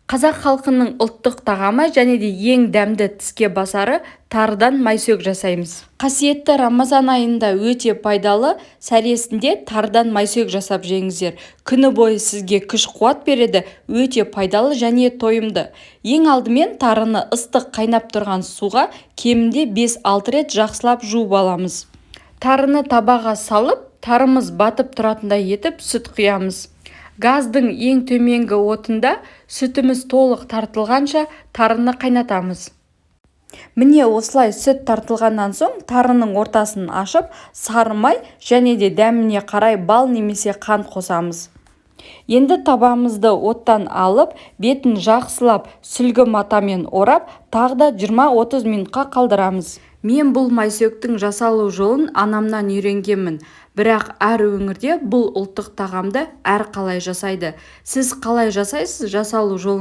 Қазақ халқының ұлттық тағамы және де ең дәмді тіске басары тарыдан майсөк жасаймыз. Қасиетті Рамазан айында өте пайдалы, сәресінде тарыдан майсөк жасап жеңіздер. Күні бойы сізге күш-қуат береді, өте пайдалы және тойымды. Ең алдымен тарыны ыстық қайнап тұрған суға кемінде 5-6 рет жақсылап жуып аламыз. Тарыны табаға салып, тарымыз батып тұратындай етіп сүт құямыз. Газдың ең төменгі отында сүтіміз толық тартылғанша тарыны қайнатамыз. Міне осылай сүт тартылғаннан соң тарының ортасын ашып, сары май және де дәміне қарай бал немесе қант қосамыз. Енді табамызды оттан алып, бетін жақсылап сүлгі матамен орап, тағы да 20-30 минутқа қалдырамыз. Мен бұл майсөктің жасалу жолын анамнан үйренгенмін. Бірақ әр өңірде бұл ұлттық тағамды әр қалай жасайды. Сіз қалай жасайсыз жасалу жолын?